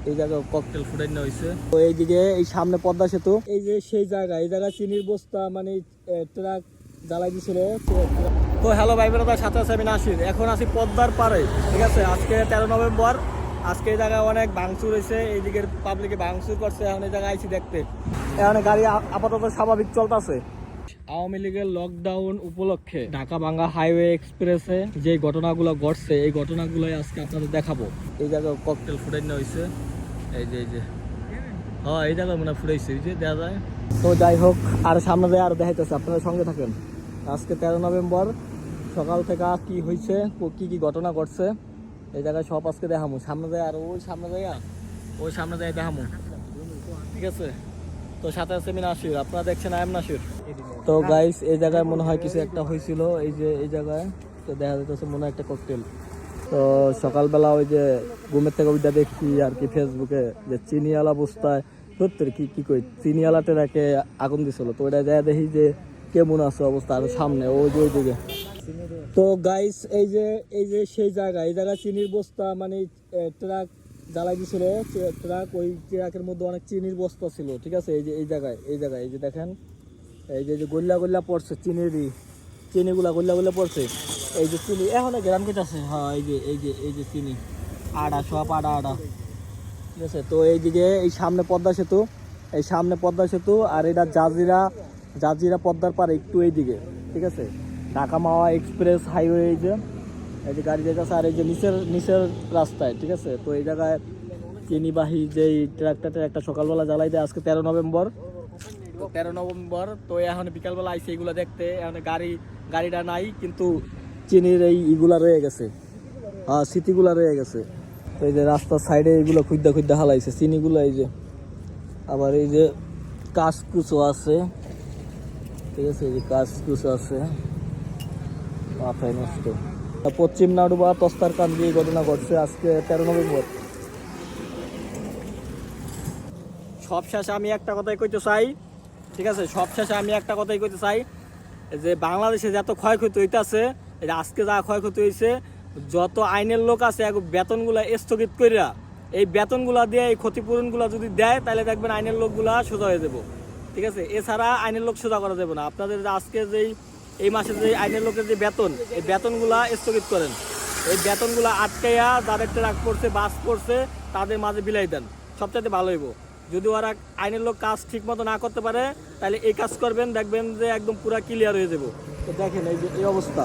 এই জায়গায় ককটেল ফুটাই নেওয়া হয়েছে। তো এইদিকে এই সামনে পদ্মা সেতু, এই যে সেই জায়গা, এই জায়গায় চিনির বস্তা মানে ট্রাক জ্বালাই দিয়েছিল। তো হ্যালো ভাই বোনেরা, সাথে আছে আমি নাসির। এখন আছি পদ্মার পাড়ে, ঠিক আছে। আজকে 13 নভেম্বর। আজকে এই জায়গায় অনেক ভাঙচুর হয়েছে, এই দিকের পাবলিকে ভাঙচুর করছে। এখন এই জায়গায় আইছি দেখতে। এখন গাড়ি আপাতত স্বাভাবিক চলতেছে। আওয়ামী লীগের লকডাউন উপলক্ষে ঢাকা ভাঙ্গা হাইওয়ে এক্সপ্রেসে যে ঘটনাগুলো ঘটছে, এই ঘটনাগুলোই আজকে আপনাদের দেখাবো। এই জায়গায় ককটেল ফুটাই নেওয়া হয়েছে, এই যে হ্যাঁ, এই জায়গায় মনে হয় ফুটাইছে, এই যে দেখা যায়। তো যাই হোক, আর সামনে যায় আর দেখাইতেছে, আপনারা সঙ্গে থাকেন। আজকে 13 নভেম্বর সকাল থেকে কি হয়েছে, কি ঘটনা ঘটছে, এই জায়গায় সব আজকে দেখামু। সামনে যায় আর ওই সামনে যায় দেখামু, ঠিক আছে। তো সাথে আছে আমি নাসির, আপনারা দেখছেন আই এম নাসির। তো গাইস, এই জায়গায় মনে হয় কিছু একটা হয়েছিল, এই যে এই জায়গায় তো দেখা যাচ্ছে মনে হয় একটা ককটেল। তো সকালবেলা ওই যে ঘুমের থেকে ওইটা দেখছি আর কি ফেসবুকে, যে চিনিওয়ালা বস্তায় ধরতে কি কই চিনিওয়ালাতে রাখে আগুন দিছিল। তো ওইটা দেখা দেখি যে কেমন আছে অবস্থা, আর সামনে ওই যে ওইদিকে। তো গাইস, এই যে সেই জায়গা, এই জায়গায় চিনির বস্তা মানে ট্রাক জ্বালাই দিছিল। ট্রাক, ওই ট্রাকের মধ্যে অনেক চিনির বস্তা ছিল, ঠিক আছে। এই জায়গায় এই যে দেখেন, এই যে গোল্লা পড়ছে চিনিগুলা গোল্লা পড়ছে। এই যে চিনি এখন গ্রাম কেটেছে, হ্যাঁ এই যে চিনি আড়া, সব আড়া, ঠিক আছে। তো এইদিকে এই সামনে পদ্মা সেতু, আর এটা জাজিরা পদ্মার পারে একটু এইদিকে, ঠিক আছে। ঢাকা মাওয়া এক্সপ্রেস হাইওয়ে, এই যে গাড়ি যেতেছে, আর এই যে নিচের রাস্তায়, ঠিক আছে। তো এই জায়গায় চিনিবাহী যেই ট্রাকটা সকালবেলা জ্বালাই দেয় আজকে 13 নভেম্বর। তো 13 নভেম্বর তো এখন বিকালবেলা আইসে এইগুলো দেখতে। এখন গাড়িটা নাই, কিন্তু চিনির এইগুলা রয়ে গেছে, হ্যাঁ স্মৃতিগুলা রয়ে গেছে। তো এই যে রাস্তার সাইডে এইগুলো খুদ্দা হালাইছে চিনিগুলো, এই যে আবার এই যে কাশকুচো আছে, ঠিক আছে। এই যে কাশকুচো আছে, মাথায় নষ্ট। পশ্চিম নাডুবা তস্তারকান্দি এই ঘটনা ঘটছে আজকে 13 নভেম্বর। সব শেষে আমি একটা কথাই কইতে চাই, ঠিক আছে। যে বাংলাদেশে যত ক্ষয়ক্ষতি হইতেছে, আজকে যা ক্ষয়ক্ষতি হয়েছে, যত আইনের লোক আছে বেতনগুলা স্থগিত করিয়া এই বেতনগুলা দিয়ে এই ক্ষতিপূরণগুলা যদি দেয়, তাহলে দেখবেন আইনের লোকগুলা সোজা হয়ে যাবো, ঠিক আছে। এছাড়া আইনের লোক সোজা করা যাবে না। আপনাদের আজকে এই মাসে যে আইনের লোকের যে বেতন, এই বেতনগুলা স্থগিত করেন। এই বেতনগুলা আটকাইয়া যাদের ট্রাক করছে, বাস করছে, তাদের মাঝে বিলাই দেন, সবচাইতে ভালো হইব। যদি ওরা আইনের লোক কাজ ঠিক মতো না করতে পারে, তাহলে এই কাজ করবেন, দেখবেন যে একদম পুরা ক্লিয়ার হয়ে যাব। তো দেখেন এই যে এই অবস্থা।